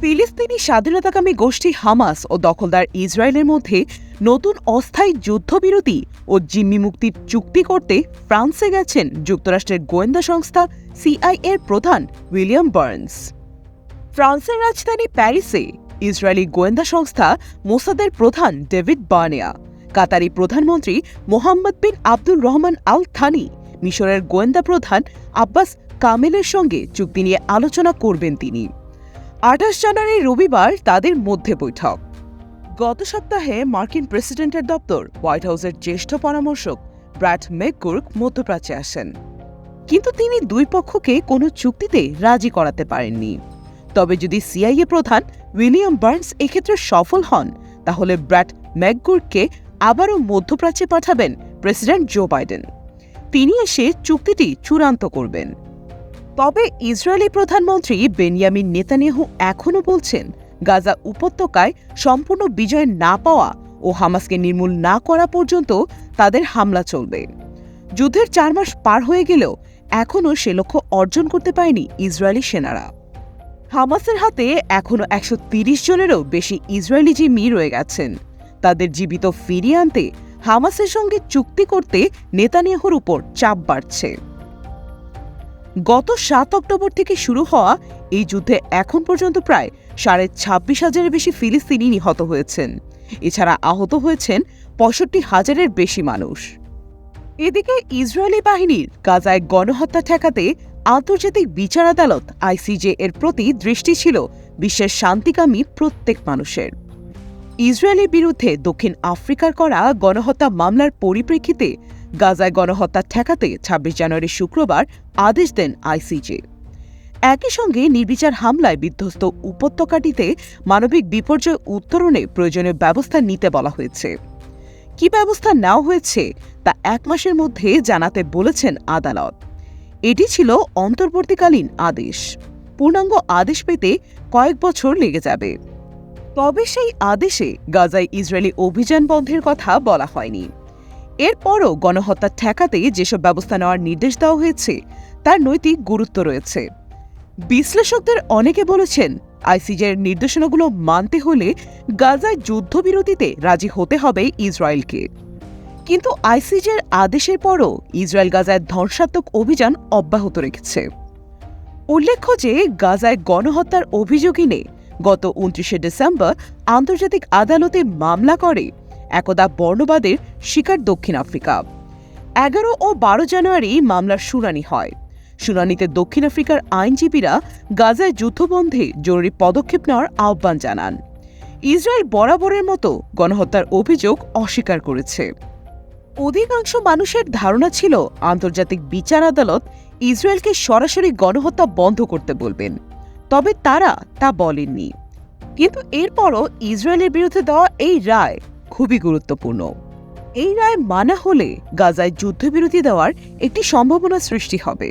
ফিলিস্তিনি স্বাধীনতাকামী গোষ্ঠী হামাস ও দখলদার ইসরায়েলের মধ্যে নতুন অস্থায়ী যুদ্ধবিরতি ও জিম্মি মুক্তির চুক্তি করতে ফ্রান্সে গেছেন যুক্তরাষ্ট্রের গোয়েন্দা সংস্থা সিআইএর প্রধান উইলিয়াম বার্নস। ফ্রান্সের রাজধানী প্যারিসে ইসরায়েলি গোয়েন্দা সংস্থা মোসাদের প্রধান ডেভিড বার্নেয়া, কাতারি প্রধানমন্ত্রী মোহাম্মদ বিন আব্দুর রহমান আল থানি, মিশরের গোয়েন্দা প্রধান আব্বাস কামেলের সঙ্গে চুক্তি নিয়ে আলোচনা করবেন তিনি। ২৮ জানুয়ারি রবিবার তাদের মধ্যে বৈঠক। গত সপ্তাহে মার্কিন প্রেসিডেন্টের দপ্তর হোয়াইট হাউসের জ্যেষ্ঠ পরামর্শক ব্র্যাড ম্যাকগুর্ক মধ্যপ্রাচ্যে আসেন, কিন্তু তিনি দুই পক্ষকে কোনো চুক্তিতে রাজি করাতে পারেননি। তবে যদি সিআইএ প্রধান উইলিয়াম বার্নস এক্ষেত্রে সফল হন, তাহলে ব্র্যাড ম্যাকগুর্ককে আবারও মধ্যপ্রাচ্যে পাঠাবেন প্রেসিডেন্ট জো বাইডেন। তিনি এসে চুক্তিটি চূড়ান্ত করবেন। তবে ইসরায়েলি প্রধানমন্ত্রী বেনিয়ামিন নেতানিয়াহু এখনও বলছেন, গাজা উপত্যকায় সম্পূর্ণ বিজয় না পাওয়া ও হামাসকে নির্মূল না করা পর্যন্ত তাদের হামলা চলবে। যুদ্ধের ৪ মাস পার হয়ে গেলেও এখনও সে লক্ষ্য অর্জন করতে পারেনি ইসরায়েলি সেনারা। হামাসের হাতে এখনও ১৩০ জনেরও বেশি ইসরায়েলি জিম্মি রয়ে গেছেন। তাদের জীবিত ফিরিয়ে আনতে হামাসের সঙ্গে চুক্তি করতে নেতানিয়াহুর উপর চাপ বাড়ছে। গত ৭ অক্টোবর থেকে শুরু হওয়া এই যুদ্ধে এখন পর্যন্ত প্রায় ২৬,৫০০-এর বেশি ফিলিস্তিনি নিহত হয়েছেন। এছাড়া আহত হয়েছেন ৬৫,০০০-এর বেশি মানুষ। এদিকে ইসরায়েলি বাহিনীর গাজায় গণহত্যা ঠেকাতে আন্তর্জাতিক বিচার আদালত আইসিজে এর প্রতি দৃষ্টি ছিল বিশ্বের শান্তিকামী প্রত্যেক মানুষের। ইসরায়েলের বিরুদ্ধে দক্ষিণ আফ্রিকার করা গণহত্যা মামলার পরিপ্রেক্ষিতে গাজায় গণহত্যা ঠেকাতে ২৬ জানুয়ারি শুক্রবার আদেশ দেন আইসিজে। একই সঙ্গে নির্বিচার হামলায় বিধ্বস্ত উপত্যকাটিতে মানবিক বিপর্যয় উত্তরণে প্রয়োজনীয় ব্যবস্থা নিতে বলা হয়েছে। কি ব্যবস্থা নেওয়া হয়েছে তা ১ মাসের মধ্যে জানাতে বলেছেন আদালত। এটি ছিল অন্তর্বর্তীকালীন আদেশ। পূর্ণাঙ্গ আদেশ পেতে কয়েক বছর লেগে যাবে। তবে সেই আদেশে গাজায় ইসরায়েলি অভিযান বন্ধের কথা বলা হয়নি। এরপরও গণহত্যা ঠেকাতে যেসব ব্যবস্থা নেওয়ার নির্দেশ দেওয়া হয়েছে তার নৈতিক গুরুত্ব রয়েছে। বিশ্লেষকদের অনেকে বলেছেন, আইসিজের নির্দেশনাগুলো মানতে হলে গাজায় যুদ্ধবিরতিতে রাজি হতে হবে ইসরায়েলকে। কিন্তু আইসিজের আদেশের পরও ইসরায়েল গাজায় ধ্বংসাত্মক অভিযান অব্যাহত রেখেছে। উল্লেখ্য যে গাজায় গণহত্যার অভিযোগ এনে গত ২৯শে ডিসেম্বর আন্তর্জাতিক আদালতে মামলা করে একদা বর্ণবাদের শিকার দক্ষিণ আফ্রিকা। ১১ ও ১২ জানুয়ারি মামলার শুনানি হয়। শুনানিতে দক্ষিণ আফ্রিকার আইনজীবীরা গাজায় যুদ্ধবন্ধে জরুরি পদক্ষেপ নেওয়ার আহ্বান জানান। ইসরায়েল বরাবরের মতো গণহত্যার অভিযোগ অস্বীকার করেছে। অধিকাংশ মানুষের ধারণা ছিল আন্তর্জাতিক বিচার আদালত ইসরায়েলকে সরাসরি গণহত্যা বন্ধ করতে বলবেন, তবে তারা তা বলেননি। কিন্তু এরপরও ইসরায়েলের বিরুদ্ধে দেওয়া এই রায় খুবই গুরুত্বপূর্ণ। এই রায় মানা হলে গাজায় যুদ্ধবিরতি দেওয়ার একটি সম্ভাবনা সৃষ্টি হবে।